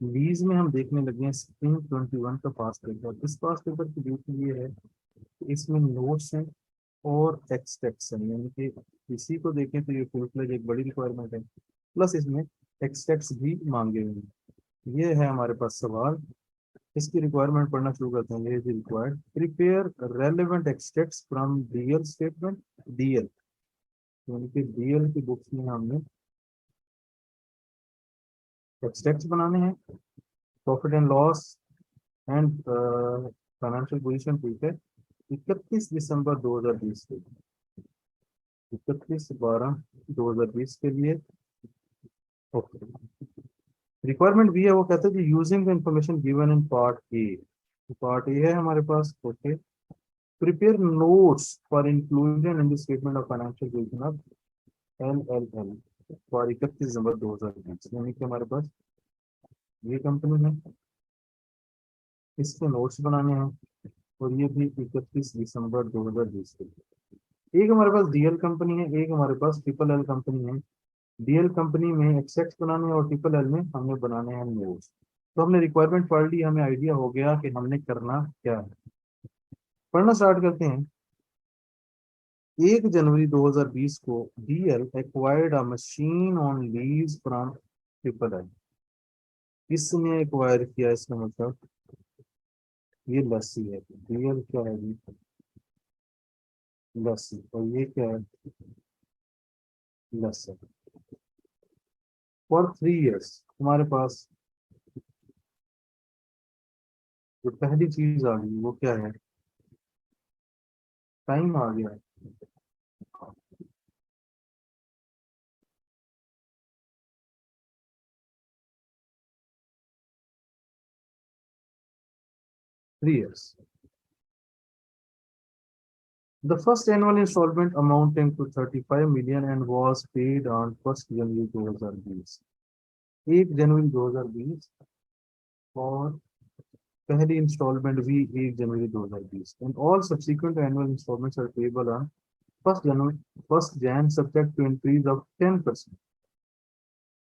Lease में हम देखने लगे हैं स्प्रिंग 21 का पास पेपर। इस पास पेपर की ब्यूटी ये है कि इसमें नोट्स हैं और एक्सटेक्ट्स हैं, यानी कि इसी को देखें तो ये फुल फ्लेज एक बड़ी रिक्वायरमेंट है, प्लस इसमें एक्सटेक्ट्स भी मांगे हुए हैं। ये है हमारे पास सवाल। इसकी रिक्वायरमेंट पढ़ना शुरू करते हैं। ये required prepare relevant extracts from DL statement. DL यानी कि डीएल की बुक्स में हमने एक्सट्रैक्ट्स बनाने हैं। Profit and loss and financial position, ठीक है। 31 दिसंबर 2020 के, 31/12/2020 के लिए। ओके, रिक्वायरमेंट भी है, वो कहते हैं कि using the information given in part A. Part A है हमारे पास। Okay, prepare notes for inclusion in the statement of financial position of LLL for 31 December 2020। यानी कि हमारे पास ये कंपनी है, इसके नोट्स बनाने हैं, और ये भी 31 दिसंबर 2020 के लिए। एक हमारे पास डीएल कंपनी है, एक हमारे पास ट्रिपल एल कंपनी है। डीएल कंपनी में एक्सेक्ट बनाने हैं और ट्रिपल एल में हमने बनाने हैं नोट्स। तो हमने रिक्वायरमेंट पढ़ ली, हमें आइडिया हो गया कि हमने करना क्या है। पढ़ना स्टार्ट करते हैं। 1 जनवरी 2020 को DL acquired a machine on lease from triple L. किसने एक्वायर किया, इसका मतलब ये लस्सी है। डीएल क्या है जी? लस्सी। और ये क्या है? लस्सी। फॉर 3 इयर्स हमारे पास जो पहली चीज आ गई वो क्या है? टाइम आ गया। 3 years. The first annual installment amounting to 35 million and was paid on 1 जनवरी 2020। 1 जनवरी 2020, और पहली इंस्टॉलमेंट भी 1 जनवरी 2020। And all subsequent annual installments are payable on 1 January subject to increase of 10%।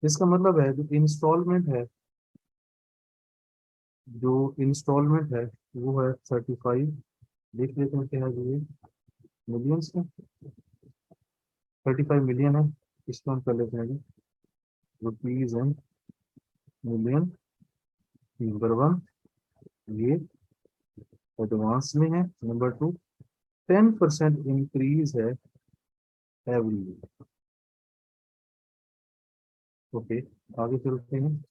इसका मतलब है जो इंस्टॉलमेंट है, जो इंस्टॉलमेंट है वो है 35। देख लेते हैं क्या है ये मिलियंस में। 35 मिलियन है। इसको हम कर लेते हैं rupees and million. Number one, ये एडवांस में है। नंबर टू, 10% इंक्रीज है एवरी ईयर। ओके, आगे चलते हैं।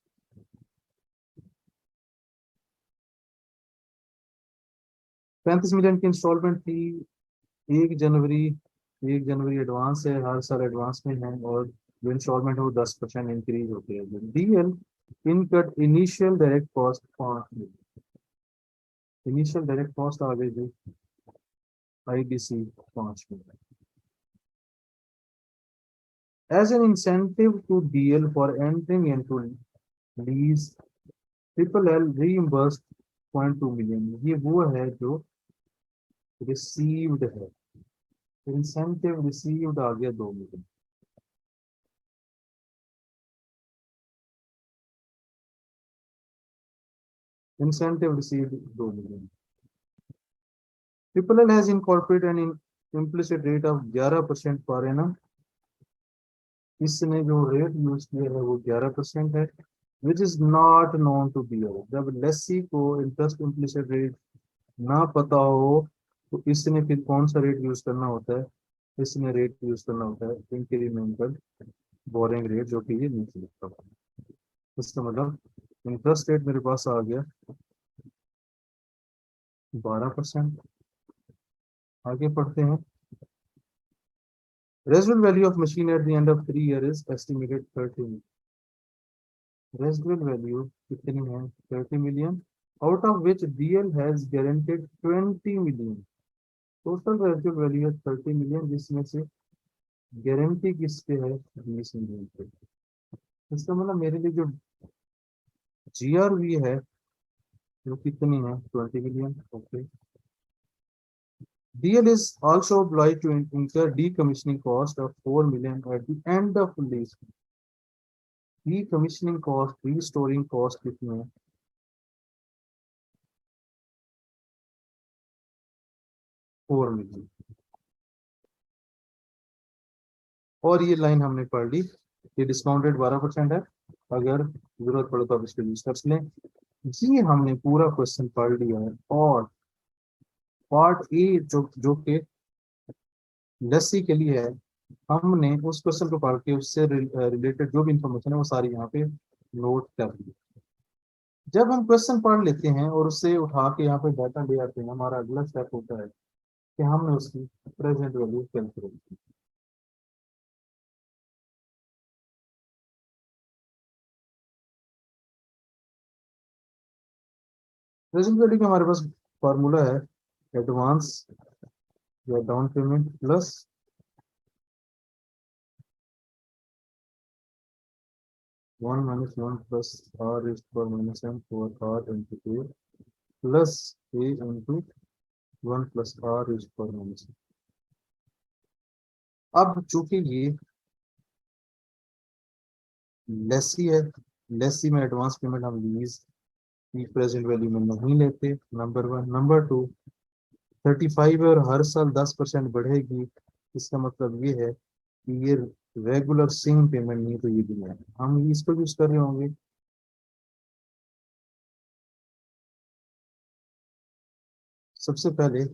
35 मिलियन की इंस्टॉलमेंट थी। 1 जनवरी, 1 जनवरी एडवांस है, हर साल एडवांस में है, और जो इंस्टॉलमेंट है वो 10% इंक्रीज होती है। DL incurred initial direct cost 5 million. Initial direct cost आ गई थी IDC 5 million. As an incentive to DL for entering into lease, triple L reimbursed 0.2 million. ये वो है जो रिसीव्ड है। इंसेंटिव रिसीव्ड आ गया 2 million. Incentive received 2 million. Triple L has incorporate an implicit rate of 11% per annum. इसने जो rate use किया है वो 11% है, which is not known to be. जब लेसी को इंटरेस्ट इम्प्लिसिट रेट ना पता हो तो इसने फिर कौन सा रेट यूज करना होता है? इसने रेट यूज करना होता है इंक्रीमेंटल बोरिंग रेट, जो कि ये नीचे लिखा हुआ है। इसका मतलब इंटरेस्ट रेट मेरे पास आ गया 12%। आगे पढ़ते हैं। Residual value of machine at the end of 3 years is estimated 30 million. Residual value कितनी है? 30 million, out of which DL has guaranteed 20 million। Total residual value है 30 million, जिसमें से गारंटी किसके है? 20 million पे। इसका मतलब मेरे लिए जो GRV है वो कितनी है? 20 million। Okay, DL is also obliged to incur decommissioning cost of 4 million at the end of lease। Pre commissioning cost, pre storing cost कितनी है? 4 मिलियन। और ये लाइन हमने पढ़ ली, ये डिस्काउंटेड 12% है, अगर जरूरत पड़े तो आप इसको यूज कर लें। जी हमने पूरा क्वेश्चन पढ़ लिया है, और पार्ट ए जो कि लस्सी के लिए है, हमने उस क्वेश्चन को पढ़ के उससे रिलेटेड जो भी इंफॉर्मेशन है वो सारी यहाँ पे नोट कर ली। जब हम क्वेश्चन पढ़ लेते हैं और उससे उठा के यहाँ पे डाटा ले आते हैं, हमारा अगला स्टेप होता है कि हमने उसकी प्रेजेंट वैल्यू कैलकुलेट की। प्रेजेंट वैल्यू का हमारे पास फॉर्मूला है, एडवांस या down payment plus 1 - 1 plus R is पर minus M for R into A plus A into 1 + r is पर माइनस। अब चूंकि ये लेसी है, लेसी में एडवांस पेमेंट हम लीज की प्रेजेंट वैल्यू में नहीं लेते, नंबर वन। नंबर टू, 35 है और हर साल 10% बढ़ेगी, इसका मतलब ये है कि ये रेगुलर सेम पेमेंट नहीं, तो ये भी है, हम इसको यूज कर रहे होंगे। सबसे पहले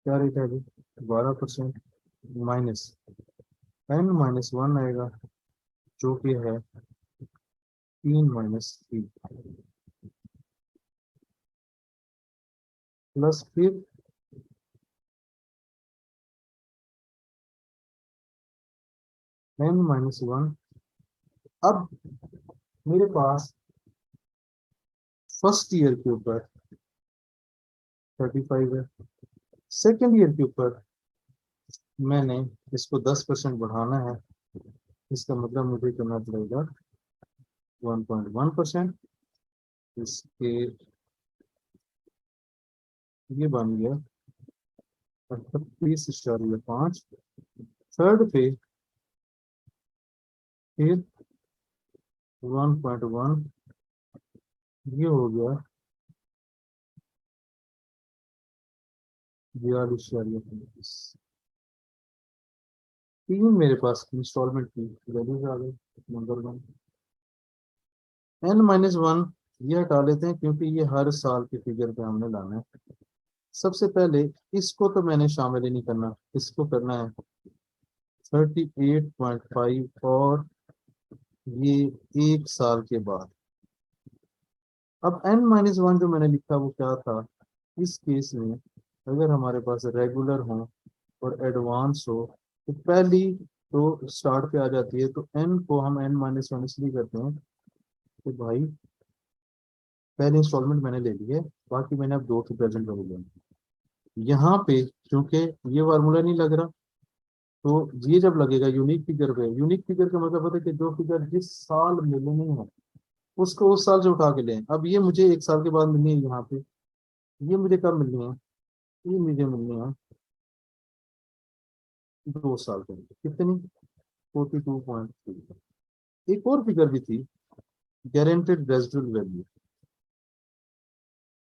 क्या रेट है अभी? 12% माइनस n - 1 आएगा, जो कि है 3 - 3, प्लस फिर n - 1। अब मेरे पास फर्स्ट ईयर के ऊपर 35 है, सेकेंड ईयर के ऊपर मैंने इसको 10% बढ़ाना है, इसका मतलब मुझे करना पड़ेगा 1.1%। इसके ये बन गया 38.5। थर्ड पे फिर 1.1, ये हो गया 42.35। तीन मेरे पास इंस्टॉलमेंट की वैल्यूज आ गई। नंबर वन, n - 1 ये हटा लेते हैं क्योंकि ये हर साल के फिगर पे हमने लाना है। सबसे पहले इसको तो मैंने शामिल ही नहीं करना, इसको करना है 38.5, और ये एक साल के बाद। अब n - 1 जो मैंने लिखा वो क्या था, इस केस में अगर हमारे पास रेगुलर हो और एडवांस हो तो पहली तो स्टार्ट पे आ जाती है, तो n को हम n - 1 इसलिए करते हैं तो भाई पहले इंस्टॉलमेंट मैंने ले ली है, बाकी मैंने अब दो की प्रेजेंट वैल्यू लेनी। यहाँ पे क्योंकि ये फार्मूला नहीं लग रहा, तो ये जब लगेगा यूनिक फिगर पे, यूनिक फिगर का मतलब होता है कि जो फिगर जिस साल मिलनी है उसको उस साल से उठा के लें। अब ये मुझे एक साल के बाद मिलनी है यहाँ पे, ये मुझे कब मिलनी है? ये मुझे मिलनी है 2 साल के लिए। कितनी? 42.3। एक और फिगर भी थी, गारंटेड रेजिडुअल वैल्यू,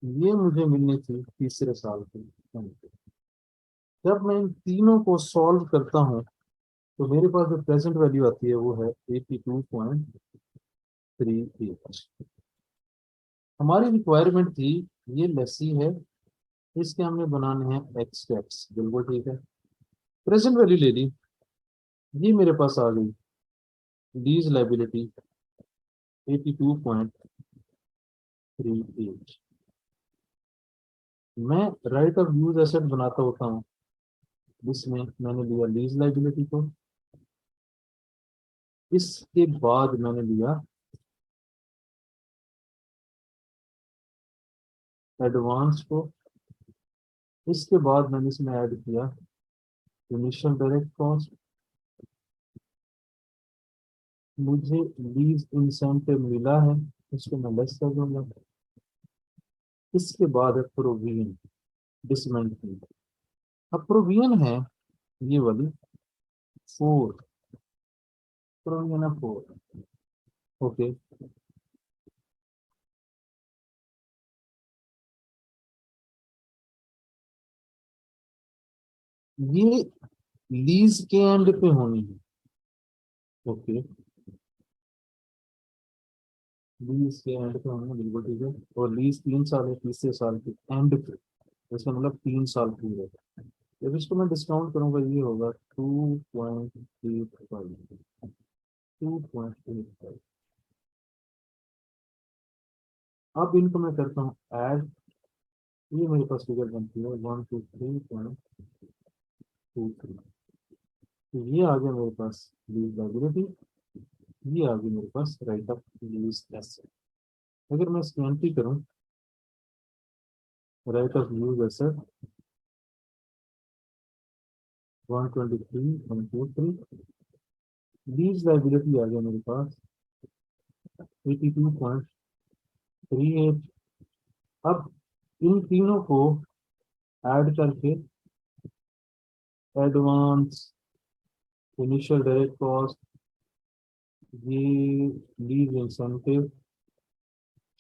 ये मुझे मिलनी थी तीसरे साल के। जब मैं इन तीनों को सॉल्व करता हूँ तो मेरे पास जो प्रेजेंट वैल्यू आती है वो है 82.38। हमारी रिक्वायरमेंट थी, ये लेसी है, इसके हमने बनाने हैं एक्स कैप्स, बिल्कुल ठीक है। प्रेजेंट वैल्यू ले ली, ये मेरे पास आ गई लीज लाइबिलिटी 82.38। मैं राइट ऑफ यूज एसेट बनाता होता हूँ, जिसमें मैंने लिया लीज लाइबिलिटी को, इसके बाद मैंने लिया एडवांस को, इसके बाद मैंने इसमें ऐड किया इनिशियल डायरेक्ट कॉस्ट, मुझे लीज इंसेंटिव मिला है, उसको मैं लेस कर दूंगा। इसके बाद है प्रोविजन डिसमेंटमेंट। अब प्रोविजन है ये वाली 4, प्रोविजन ऑफ 4। ओके, ये लीज के एंड पे होनी है। ओके, लीज के एंड पे होना बिल्कुल ठीक है। और लीज 3 साल है, तीसरे साल के एंड पे, इसका मतलब 3 साल पूरे। जब इसको मैं डिस्काउंट करूंगा ये होगा 2.85। 2.85। अब इनको मैं करता हूँ ऐड। ये मेरे पास फिगर बनती है 123.23। तो ये आ गया मेरे पास लीज लाइबिलिटी, ये आ गई मेरे पास राइट ऑफ यूज एसेट। अगर मैं इसकी एंट्री करूं, right of use asset 123.23, lease liability आ गया मेरे पास 82.38। अब इन तीनों को ऐड करके एडवांस, इनिशियल डायरेक्ट कॉस्ट, ये लीज इंसेंटिव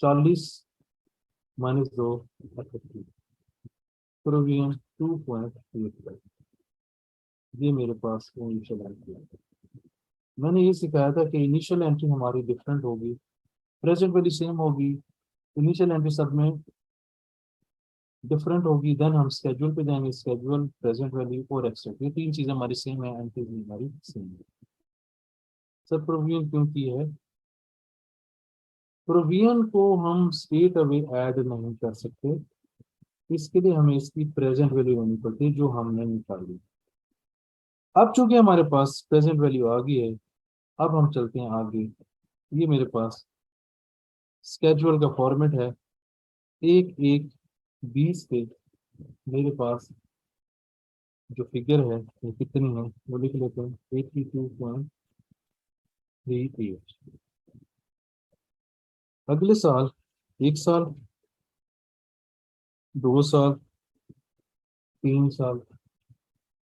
40 - 2 38, प्रोविजन 2.85। ये मेरे पास इनिशियल एंट्री है। मैंने ये सिखाया था कि इनिशियल एंट्री हमारी डिफरेंट होगी, प्रेजेंट वैल्यू सेम होगी, इनिशियल एंट्री सब में डिफरेंट होगी। देन हम स्केड्यूल पे जाएंगे, स्केड्यूल, प्रेजेंट वैल्यू और एक्सट्रा, ये तीन चीजें हमारी सेम है, एंट्री भी हमारी सेम है। सर प्रोविजन क्यों की है? प्रोविजन को हम स्ट्रेट अवे ऐड नहीं कर सकते, इसके लिए हमें इसकी प्रेजेंट वैल्यू होनी पड़ती है जो हमने निकाली। अब चूंकि हमारे पास प्रेजेंट वैल्यू आ गई है, अब हम चलते हैं आगे। ये मेरे पास स्केड्यूल का फॉर्मेट है। एक एक 20 पे मेरे पास जो फिगर है वो कितनी है वो लिख लेते हैं, 82.38। अगले साल 1 साल, 2 साल, 3 साल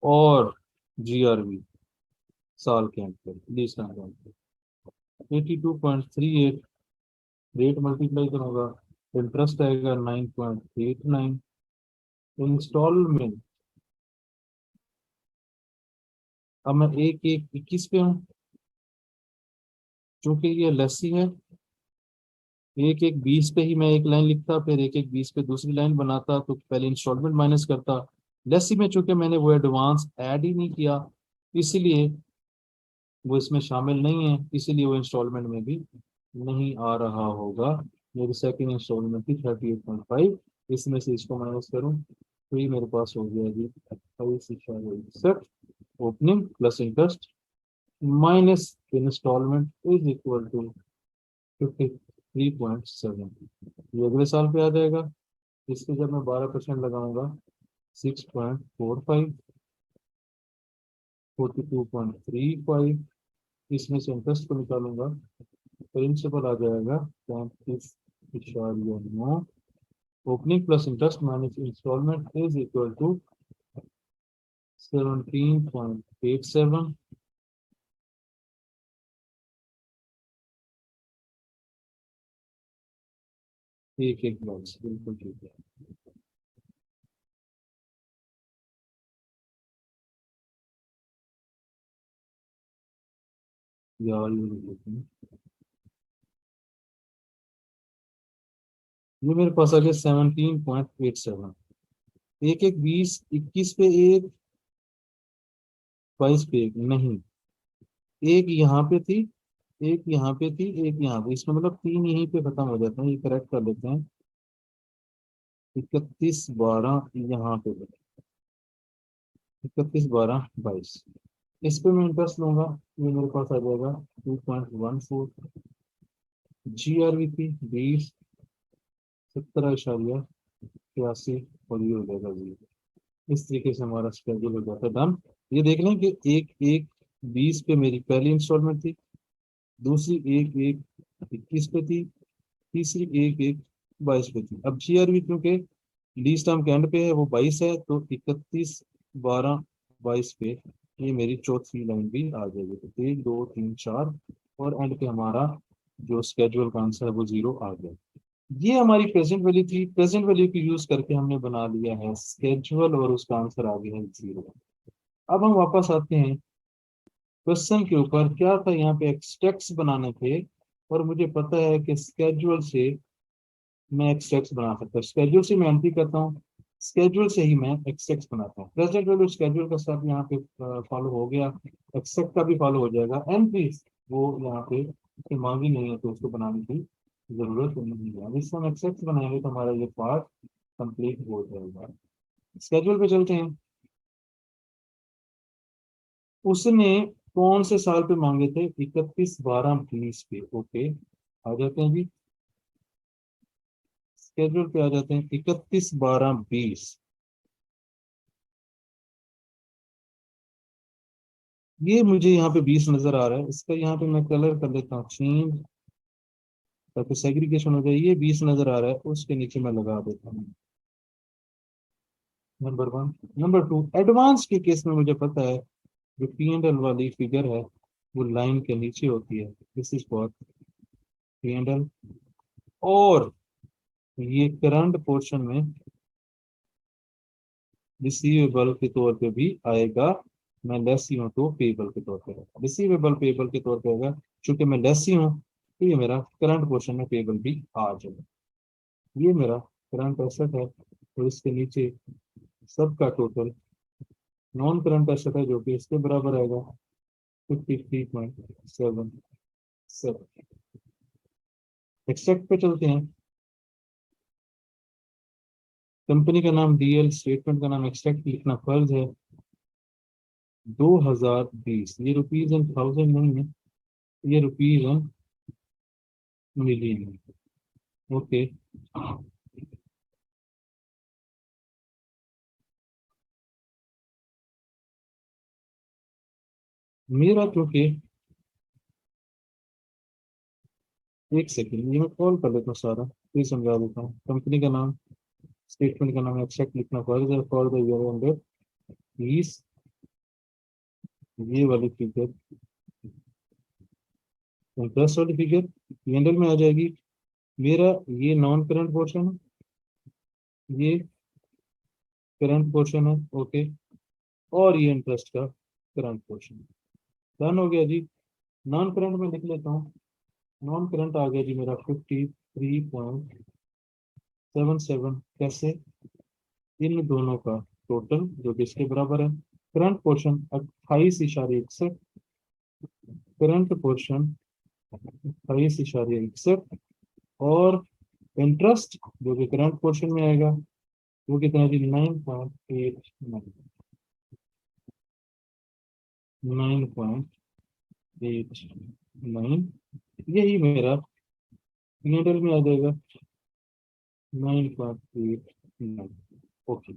और GRV साल के अंत पर, 82.38, रेट मल्टीप्लाई करूंगा, इंटरेस्ट आएगा 9.89, इंस्टॉलमेंट। अब मैं एक एक 21 पे हूँ, चूंकि ये लस्सी है, एक एक 20 पे ही मैं एक लाइन लिखता, फिर एक एक 20 पे दूसरी लाइन बनाता, तो पहले इंस्टॉलमेंट माइनस करता। लस्सी में चूंकि मैंने वो एडवांस ऐड ही नहीं किया, इसीलिए वो इसमें शामिल नहीं है, इसीलिए वो इंस्टॉलमेंट में भी नहीं आ रहा होगा। मेरी सेकंड इंस्टॉलमेंट थी 38.5, इसमें से इसको माइनस करूँ तो ये मेरे पास हो गया जी 28.61। Opening plus interest minus installment is equal to 53.7। ये अगले साल पे आ जाएगा। इसके जब मैं 12% लगाऊंगा, 6.45, 42.35, इसमें से इंटरेस्ट को निकालूंगा, प्रिंसिपल आ जाएगा 35.9। Opening plus interest minus installment is equal to 17.87। एक एक बॉक्स बिल्कुल ठीक है यार, ये लिख लेते हैं। ये मेरे पास आ गया 17.87। एक एक 20, 21 पे एक, 22 पे एक नहीं, एक यहाँ पे थी, एक यहाँ पे थी, एक यहाँ पे, इसमें मतलब तीन यहीं पे खत्म हो जाते हैं, ये करेक्ट कर लेते हैं। 31/12 यहाँ पे, 31/12/22, इस पे मैं इंटरेस्ट लूंगा, ये मेरे पास आ जाएगा 2.14। GRV थी 20, 17.83, और ये हो जाएगा 0। इस तरीके से हमारा स्केड्यूल हो जाता है डन। ये देख लें कि एक एक 20 पे मेरी पहली इंस्टॉलमेंट थी, दूसरी एक एक 21 पे थी, तीसरी एक एक 22 पे थी। अब GRV क्योंकि लीज टर्म के एंड पे है, वो 22 है, तो 31/12/22 पे ये मेरी चौथी लाइन भी आ जाएगी। तो 1 2 3 4 और एंड पे हमारा जो स्केड्यूल का आंसर है वो 0 आ गया। ये हमारी प्रेजेंट वैल्यू थी। प्रेजेंट वैल्यू को यूज करके हमने बना लिया है स्केड्यूल और उसका आंसर आ गया है 0। अब हम वापस आते हैं क्वेश्चन के ऊपर। क्या था यहाँ पे, एक्सट्रैक्ट्स बनाने थे और मुझे पता है कि स्केड्यूल से मैं एक्सट्रैक्ट्स बना सकता हूँ। स्केड्यूल से मैं एंट्री करता हूँ, स्केड्यूल से ही मैं एक्सट्रैक्ट्स बनाता हूँ। प्रेजेंट वैल्यू स्केड्यूल का सब यहाँ पे फॉलो हो गया, एक्सट्रैक्ट का भी फॉलो हो जाएगा। एंट्री वो यहाँ पे मांगी नहीं है तो उसको बनाने की जरूरत नहीं है। अब इससे हम एक्सट्रैक्ट्स बनाएंगे तो हमारा ये पार्ट कंप्लीट हो जाएगा। स्केड्यूल पे चलते हैं। उसने कौन से साल पे मांगे थे? 31 12 20 पे। ओके, आ जाते हैं जी, स्केड्यूल पे आ जाते हैं। 31 12 20, ये मुझे यहाँ पे 20 नजर आ रहा है। इसका यहाँ पे मैं कलर कर लेता हूँ चेंज, ताकि सेग्रीगेशन हो जाए। ये 20 नजर आ रहा है, उसके नीचे मैं लगा देता हूँ नंबर 1। नंबर 2, एडवांस के केस में मुझे पता है जो P&L वाली फिगर है वो लाइन के नीचे होती है। This is for P&L। और ये करंट पोर्शन में रिसीवेबल के तौर पे भी आएगा। मैं लेस ही हूँ तो पेबल के तौर पे आएगा, रिसीवेबल पेबल के तौर पे आएगा। चूंकि मैं लेस ही हूँ तो ये मेरा करंट पोर्शन में पेबल भी आ जाएगा। ये मेरा करंट एसेट है और इसके नीचे सबका टोटल नॉन करंट एसेट है जो कि इसके बराबर आएगा 53.77। एक्सट्रैक्ट पे चलते हैं। कंपनी का नाम DL, स्टेटमेंट का नाम एक्सट्रैक्ट लिखना फर्ज है। 2020, ये रुपीज एंड थाउजेंड नहीं है, ये रुपीज एंड मिलियन है। ओके, मेरा चूंकि, एक सेकेंड ये मैं कॉल कर लेता हूँ सारा फिर समझा देता हूँ। कंपनी का नाम, स्टेटमेंट का नाम एक्सट्रैक्ट लिखना पड़ेगा फॉर द ईयर एंडेड 20। ये वाली फिगर इंटरेस्ट वाली फिगर P&L में आ जाएगी। मेरा ये नॉन करंट पोर्शन है, ये करंट पोर्शन है। ओके, और ये इंटरेस्ट का करंट पोर्शन। डन हो गया जी। नॉन करंट में लिख लेता हूँ। नॉन करंट आ गया जी मेरा 53.77। कैसे? इन दोनों का टोटल जो कि इसके बराबर है। करंट पोर्शन 28.61, करंट पोर्शन 28.61, और इंटरेस्ट जो कि करंट पोर्शन में आएगा वो कितना जी? 9.89। यही मेरा P&L में आ जाएगा 9.89। ओके,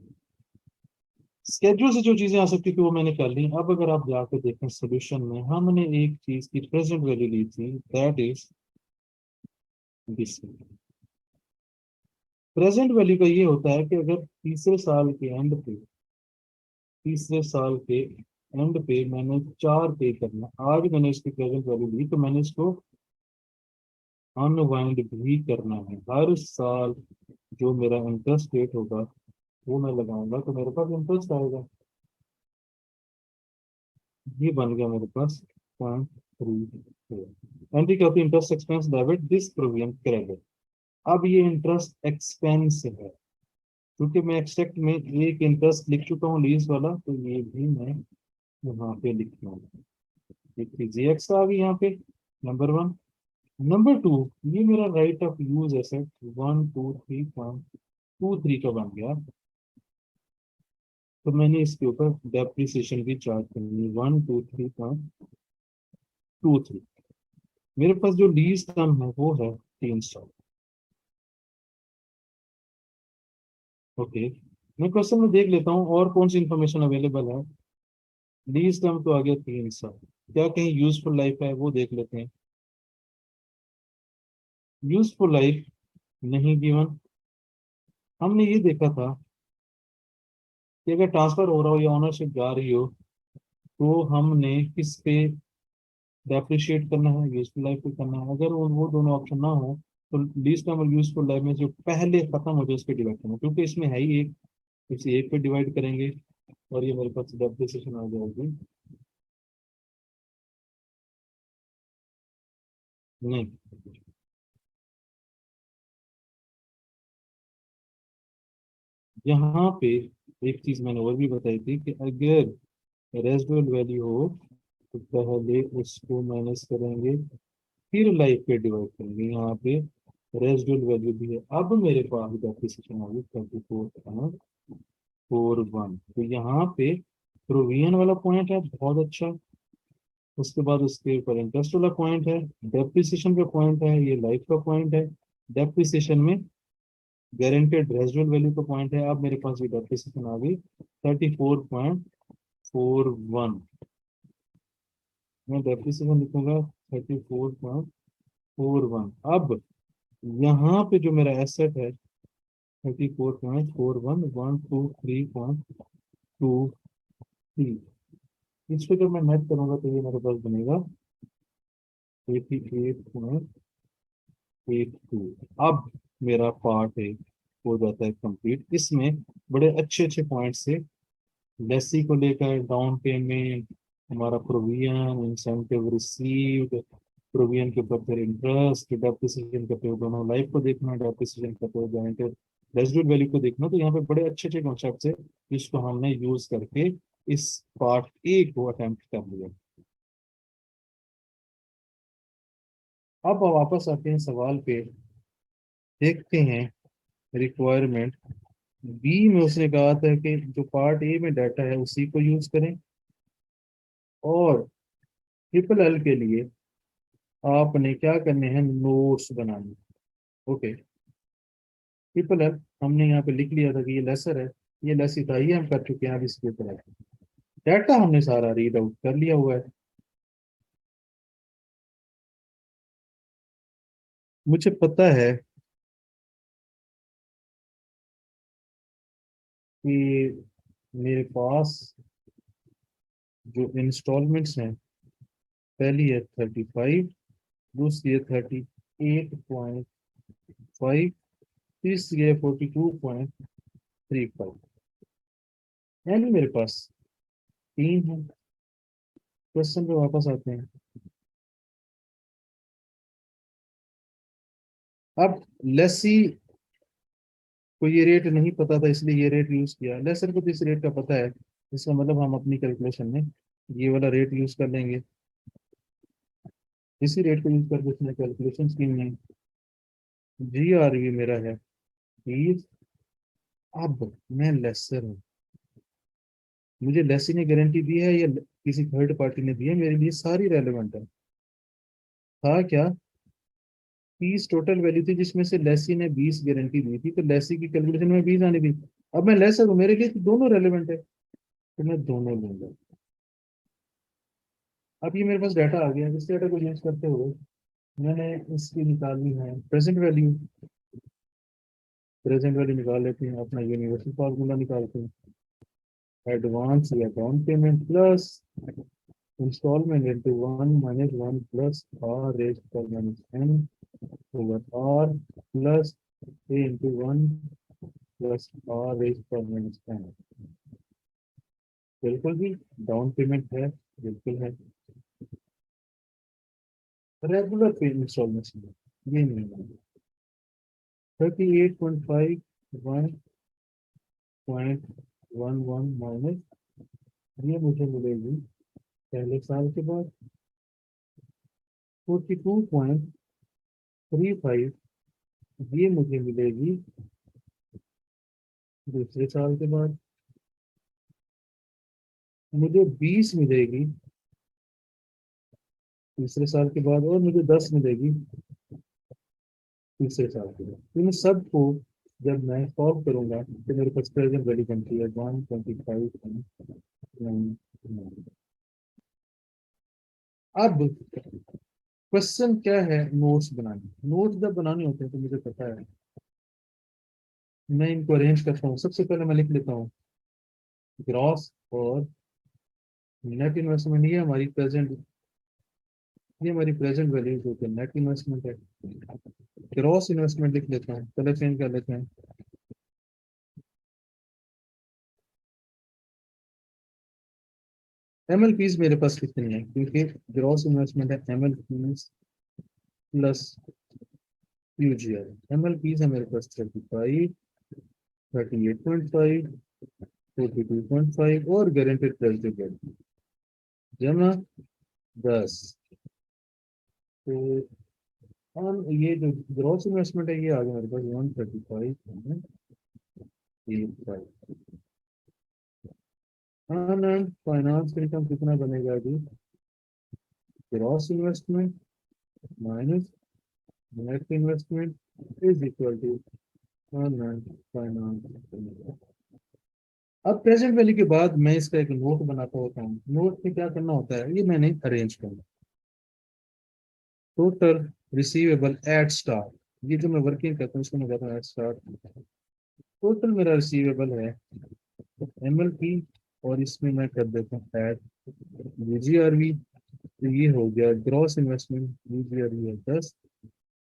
स्केड्यूल से जो चीजें आ सकती थी वो मैंने कर ली। अब अगर आप जाकर देखें सोल्यूशन में, हमने एक चीज की प्रेजेंट वैल्यू ली थी, that is this. Present value का ये होता है कि अगर तीसरे साल के एंड पे मैंने 4 पे करना, आज मैंने इसकी प्रेजेंट वैल्यू ली तो मैंने इसको अनवाइंड भी करना है। हर साल जो मेरा इंटरेस्ट रेट होगा वो मैं लगाऊंगा तो मेरे पास इंटरेस्ट आएगा। ये बन गया मेरे पास 0.34। एंट्री क्या होती है? Interest expense debit, this provision credit. अब ये इंटरेस्ट एक्सपेंस है, क्योंकि मैं एक्सट्रैक्ट में एक इंटरेस्ट लिख चुका हूँ लीज वाला, तो ये भी मैं यहाँ पे लिखता हूँ। देखिए GX आ गई यहाँ पे नंबर 1। नंबर 2, ये मेरा राइट ऑफ यूज एसेट 123.23 का बन गया। तो मैंने इसके ऊपर डेप्रिसिएशन की चार्ज करनी है 123.23। मेरे पास जो लीज टर्म है वो है 300। ओके, मैं क्वेश्चन में देख लेता हूँ और कौन सी इंफॉर्मेशन अवेलेबल है। लीज टर्म तो आ गया 300, क्या कहीं यूजफुल लाइफ है वो देख लेते हैं। यूजफुल लाइफ नहीं गिवन। हमने ये देखा था कि अगर ट्रांसफर हो रहा हो या ओनरशिप जा रही हो तो हमने किस पे डेप्रिशिएट करना है, यूजफुल लाइफ पे करना है। अगर वो दोनों ऑप्शन ना हो तो लीस्ट नंबर यूजफुल लाइफ में जो पहले खत्म हो जाए उस पर डिवाइड करना, क्योंकि इसमें है ही एक, इसे एक पे डिवाइड करेंगे और ये मेरे पास डेप्रिसिएशन आ जाएगी। नहीं, यहाँ पे एक चीज मैंने और भी बताई थी कि अगर रेजिडुअल वैल्यू हो तो पहले उसको माइनस करेंगे फिर लाइफ पे डिवाइड करेंगे। यहाँ पे रेजिडुअल वैल्यू भी है। अब मेरे पास डेप्रिसिएशन आ गई 34.41। तो यहाँ पे प्रोविजन वाला पॉइंट है, बहुत अच्छा। उसके बाद उसके ऊपर इंटरेस्ट वाला पॉइंट है, डेप्रिसिएशन पे पॉइंट है, ये लाइफ का पॉइंट है। डेप्रिसिएशन में गारंटेड रेजिडुअल वैल्यू का पॉइंट है। अब मेरे पास ये डेप्रिसिएशन आ गई 34.41। मैं डेप्रिसिएशन लिखूंगा 34.41। अब यहाँ पे जो मेरा एसेट है 34.41, 123.23। इस पे जब मैं नेट करूंगा तो ये मेरे पास बनेगा 88.82। अब मेरा पार्ट है हो जाता है कंप्लीट। इसमें बड़े अच्छे अच्छे पॉइंट से लेसी को लेकर डाउन पेमेंट, हमारा प्रोविजन, इंसेंटिव रिसीव्ड, प्रोविजन के ऊपर फिर इंटरेस्ट, डेप्रिसिएशन करते हुए दोनों लाइफ को देखना, डेप्रिसिएशन करते हुए गारंटेड रेजिडुअल वैल्यू को देखना। तो यहाँ पे बड़े अच्छे अच्छे कॉन्सेप्ट है जिसको हमने यूज करके इस पार्ट ए को अटेम्प्ट कर लिया। अब वापस आते हैं सवाल पे, देखते हैं रिक्वायरमेंट बी में। उसने कहा था कि जो पार्ट ए में डाटा है उसी को यूज करें, और ट्रिपल एल के लिए आपने क्या करने हैं, नोट्स बनाने। ओके, ट्रिपल एल हमने यहाँ पे लिख लिया था कि ये लेसर है, ये लेसी था, ये हम कर चुके हैं। अब इसके ऊपर डाटा हमने सारा रीड आउट कर लिया हुआ है। मुझे पता है कि मेरे पास जो इंस्टॉलमेंट्स हैं, पहली है 35, दूसरी है 38.5, तीसरी है 42.35। यानी मेरे पास तीन है। क्वेश्चन पे वापस आते हैं। अब लेसी को ये रेट नहीं पता था इसलिए ये रेट यूज किया, लेसर को तो इस रेट का पता है। इसका मतलब हम अपनी कैलकुलेशन में ये वाला रेट यूज कर लेंगे। इसी रेट को यूज करके उसने कैलकुलेशन की में जी आर वी मेरा है 20। अब मैं लेसर हूँ, मुझे लेसी ने गारंटी दी है या किसी थर्ड पार्टी ने दी है, मेरे लिए सारी रेलेवेंट है। था क्या, 30 टोटल वैल्यू थी जिसमें से लेसी ने 20 गारंटी दी थी, तो लेसी की कैलकुलेशन में 20 आनी थी। अब मैं लेसर हूँ, मेरे लिए तो दोनों रेलेवेंट है, तो मैं दोनों लूंगा। अब ये मेरे पास डाटा आ गया, इस डाटा को यूज करते हुए मैंने इसकी निकालनी है प्रेजेंट वैल्यू। प्रेजेंट वैल्यू निकाल लेते हैं, अपना यूनिवर्सल फार्मूला निकालते हैं। एडवांस या down payment plus instalment into 1 - 1 plus R raise पर minus N over R plus A into 1 plus R raise पर माइनस एन। बिल्कुल भी डाउन पेमेंट है, बिल्कुल है। रेगुलर पे इंस्टॉलमेंट ये नहीं है। 38.51.11 माइनस, ये मुझे मिलेगी पहले साल के बाद। 42.35, ये मुझे मिलेगी दूसरे साल के बाद। मुझे 20 मिलेगी तीसरे साल के बाद, और मुझे 10 मिलेगी तीसरे साल के बाद। इन सबको जब मैं सॉल्व करूंगा तो मेरे पास प्रेजेंट वैल्यू बनती है 125.99। अब क्वेश्चन क्या है, नोट्स बनाने। नोट्स जब बनाने होते हैं तो मुझे पता है, मैं इनको अरेंज करता हूँ। सबसे पहले मैं लिख लेता हूँ ग्रॉस और नेट इन्वेस्टमेंट ये हमारी प्रेजेंट वैल्यू जो कि नेट इन्वेस्टमेंट है। ग्रॉस इन्वेस्टमेंट लिख लेते हैं, कलर चेंज कर लेते हैं। एम एल पीज मेरे पास कितनी है, क्योंकि ग्रॉस इन्वेस्टमेंट है M L Ps plus UGR. M L Ps है मेरे पास 35, 38.5, 42.5 और गारंटेड प्रेजेंट जमा 10। तो हम ये जो ग्रॉस इन्वेस्टमेंट है ये आ गया मेरे पास 135.85। अनअर्न्ड फाइनेंस इनकम कितना बनेगा अभी, gross investment minus net investment is equal to unearned finance income. अब प्रेजेंट वैल्यू के बाद मैं इसका एक नोट बनाता होता हूँ। नोट में क्या करना होता है, ये मैंने अरेंज करना। टोटल रिसीवेबल एट स्टार्ट, ये जो मैं वर्किंग करता हूँ इसको मैं कहता हूँ एट स्टार्ट। टोटल मेरा रिसीवेबल है एम एल पी, और इसमें मैं कर देता हूँ एड यूजीआरवी। तो ये हो गया ग्रॉस इन्वेस्टमेंट, यूजीआरवी है 10,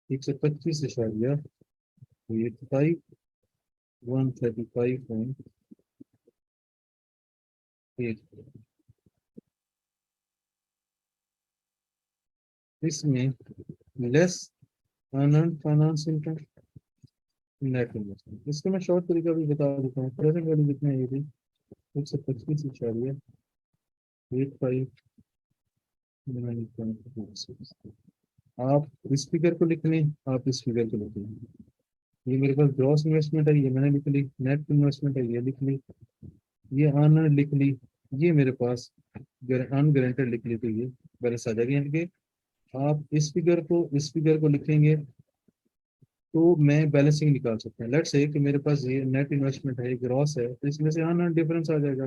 125.85, 135.8। इसमें less unearned finance income, net investment. इसको मैं शॉर्ट तरीका भी बता देता हूँ। प्रेजेंट वैल्यू कितनी है ये भी, 125.85। आप इस फिगर को लिख लें, आप इस फिगर को लिख लें। ये मेरे पास ग्रॉस इन्वेस्टमेंट है, ये मैंने लिख ली। नेट इन्वेस्टमेंट है, ये लिख ली। ये अनअर्न्ड लिख ली। ये मेरे पास अनगारंटेड लिख ली, तो ये बैलेंस आ जाएगी। यानी कि आप इस फिगर को लिखेंगे तो मैं बैलेंसिंग निकाल सकते हैं। लेट्स से कि मेरे पास ये नेट इन्वेस्टमेंट है, ग्रॉस है, तो इसमें से अनअर्न्ड डिफरेंस आ जाएगा।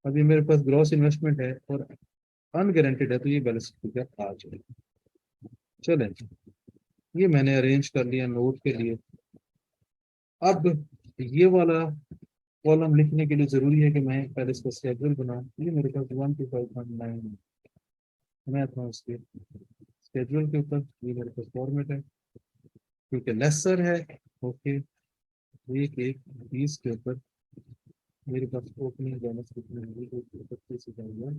अभी मेरे पास ग्रॉस इन्वेस्टमेंट है और अनगारंटेड है, तो ये बैलेंस फिगर आ जाएगा। चलें, ये मैंने अरेंज कर लिया नोट के लिए। अब ये वाला कॉलम लिखने के लिए जरूरी है कि मैं पहले इसका स्केड्यूल बनाऊं। ये मेरे पास 125.9 मैं था उसके स्केड्यूल के ऊपर। ये मेरे पास फॉर्मेट है क्योंकि लेसर है। ओके, एक एक 20 के ऊपर मेरे पास ओपनिंग बैलेंस कितनी होगी, तो 25,000।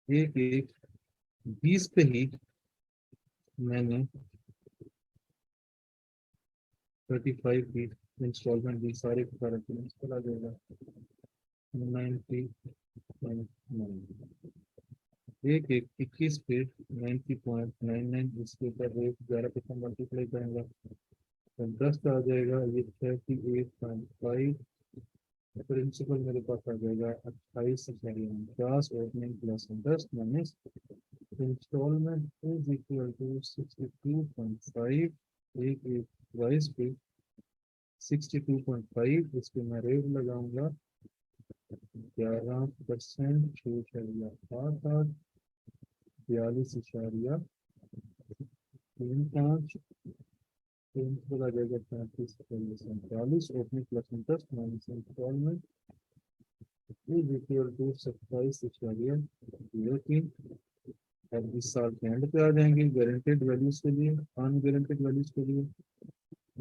एक एक 20 पे ही मैंने 35 की इंस्टॉलमेंट दी, सारे के सारे पेमेंट्स चला जाएगा 90.9। एक एक 21 पे 90.99, इसके ऊपर रेट 11% मल्टीप्लाई करेंगे तो इंटरेस्ट आ जाएगा ये 38.5। प्रिंसिपल मेरे पास आ जाएगा 28,49 opening plus interest minus installment is equal to 62.5। एक एक प्राइस पे 62.5, इस पे मैं रेट लगाऊंगा 11%, 6.88, 42.35। प्रिंसिपल आ जाएगा 35,47, opening plus interest minus installment is equal to 27.03। अब इस साल के एंड पे आ जाएंगे गारंटेड वैल्यूज के लिए, अनगारंटेड वैल्यूज के लिए।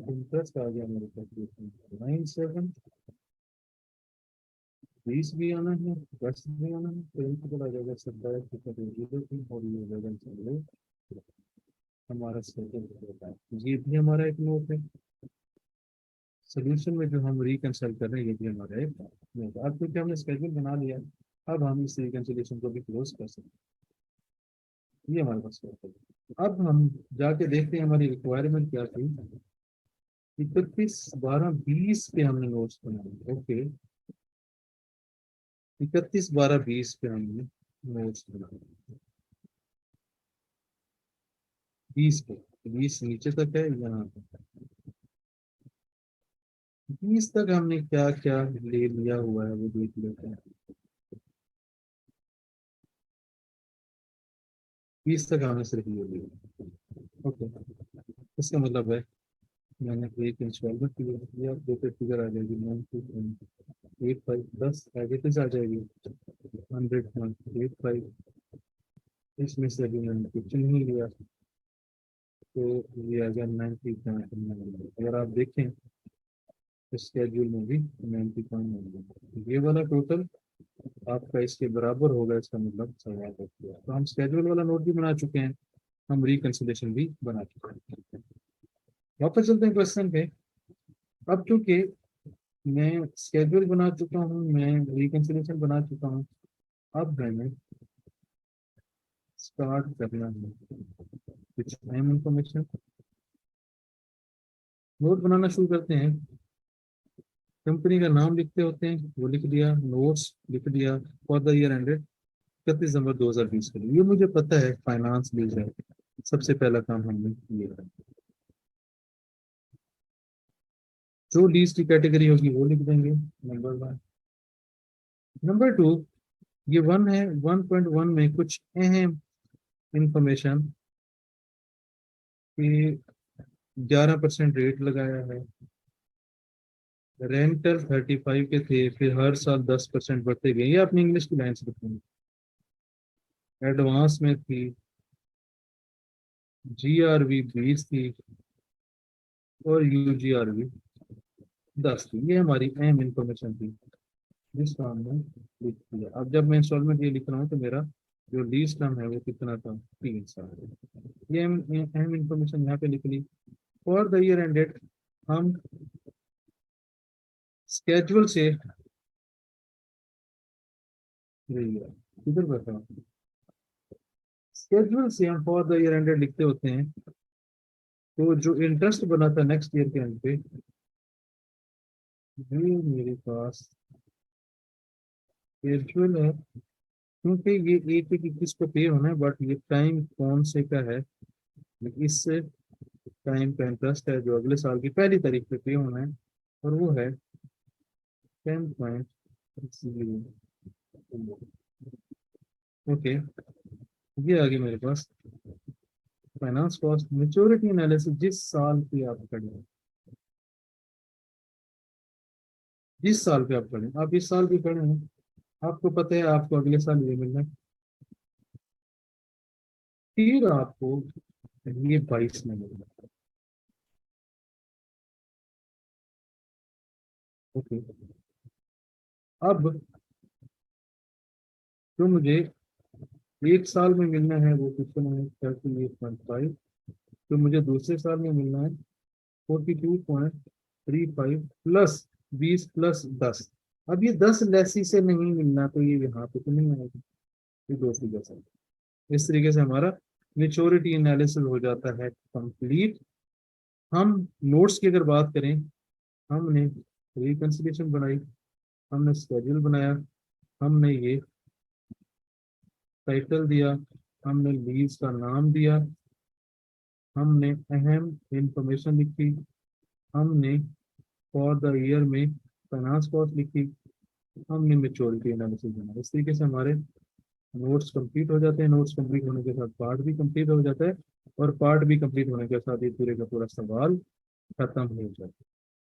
इंटरेस्ट आ गया मेरे पास 97, 20 भी आना है, 10 भी आना है। प्रिंसिपल आ जाएगा 27.03 और ये हो जाएगा चलो हमारा स्केड्यूल होता है। ये भी हमारा एक नोट है। सोल्यूशन में जो हम रिकंसिल कर रहे हैं ये भी हमारा एक नोट है। अब क्योंकि हमने स्केड्यूल बना लिया, अब हम इस रिकंसिलेशन को भी क्लोज कर सकते हैं। ये हमारे पास है। अब हम जाके देखते हैं हमारी रिक्वायरमेंट क्या थी। 31/12/20 पे हमने नोट्स बनाए। ओके, 31/12/20 पे हमने नोट्स बनाए। 20 पे, 20 नीचे तक है यहाँ तक। 20 तक हमने क्या क्या ले लिया हुआ है वो देख लेते हैं। 20 तक हमने सिर्फ ये लिया। ओके, इसका मतलब है मैंने एक इंस्टॉलमेंट क्लियर किया, दो पे फिगर आ जाएगी 9,285, 10 एडिटिव आ जाएगी 100.85। इसमें से अभी मैंने कुछ नहीं लिया, तो ये आ गया 90.9। अगर आप देखें स्केड्यूल में भी 90.9, ये वाला टोटल आपका इसके बराबर होगा, इसका मतलब सवाल हो गया। तो हम स्केड्यूल वाला नोट भी बना चुके हैं, हम रिकंसिलेशन भी बना चुके हैं। वापस चलते हैं क्वेश्चन पे। अब चूंकि मैं स्केड्यूल बना चुका हूँ, मैं रिकंसिलेशन बना चुका हूँ, अब मैंने स्टार्ट करना है कुछ अहम इंफॉर्मेशन। नोट बनाना शुरू करते हैं। कंपनी का नाम लिखते होते हैं, वो लिख दिया, नोट्स लिख दिया for the year ended 31 December 2020 के लिए। ये मुझे पता है फाइनेंस लीज है, सबसे पहला काम हमने किया है। जो लीज की कैटेगरी होगी वो लिख देंगे, नंबर 1। नंबर 2, ये 1 है, 1.1 में कुछ अहम इंफॉर्मेशन कि 11% रेट लगाया है, रेंटल 35 के थे, फिर हर साल 10% बढ़ते गए। ये अपनी इंग्लिश की लाइन से लिखेंगे। एडवांस में थी, GRV 20 थी और UGRV 10 थी। ये हमारी अहम इंफॉर्मेशन थी जिसका हमने लिख दिया। अब जब मैं इंस्टॉलमेंट ये लिख रहा हूँ तो मेरा जो लीज टर्म है वो कितना था, 3 साल। ये अहम इंफॉर्मेशन यहाँ पे लिख ली। फॉर द ईयर एंडेड हम स्केड्यूल से, किधर बताओ, स्केड्यूल से हम फॉर द ईयर एंडेड लिखते होते हैं। तो जो इंटरेस्ट बना था नेक्स्ट ईयर के एंड पे, ये मेरे पास स्केड्यूल है, क्योंकि ये एक एक इक्कीस को पे होना है, बट ये टाइम कौन से का है, इससे टाइम का इंटरेस्ट है जो अगले साल की पहली तारीख पे पे होना है, और वो है 10.0। ओके, ये आ गई मेरे पास फाइनेंस कॉस्ट मेच्योरिटी एनालिसिस। जिस साल की आप करें, जिस साल पे आप करें, आप इस साल भी करें, आपको पता है आपको अगले साल ये मिलना है, फिर आपको ये 22 में मिलना है। ओके, अब जो मुझे एक साल में मिलना है वो कितना है, 38.5। तो मुझे दूसरे साल में मिलना है 42.35 प्लस 20 प्लस 10। अब ये 10 लेसी से नहीं मिलना, तो ये यहाँ पे तो नहीं आएगा, ये दो फिगर से। इस तरीके से हमारा मेच्योरिटी एनालिसिस हो जाता है कंप्लीट। हम नोट्स की अगर बात करें, हमने रिकंसिलिएशन बनाई, हमने स्केड्यूल बनाया, हमने ये टाइटल दिया, हमने लीज का नाम दिया, हमने अहम इंफॉर्मेशन लिखी, हमने फॉर द ईयर में फाइनेंस कॉस्ट लिखी, हमने मेच्योरिटी एनालिसिस बनाया। इस तरीके से हमारे नोट्स कंप्लीट हो जाते हैं। नोट्स कंप्लीट होने के साथ पार्ट भी कंप्लीट हो जाता है, और पार्ट भी कंप्लीट होने के साथ ये पूरे का पूरा सवाल खत्म हो जाता है।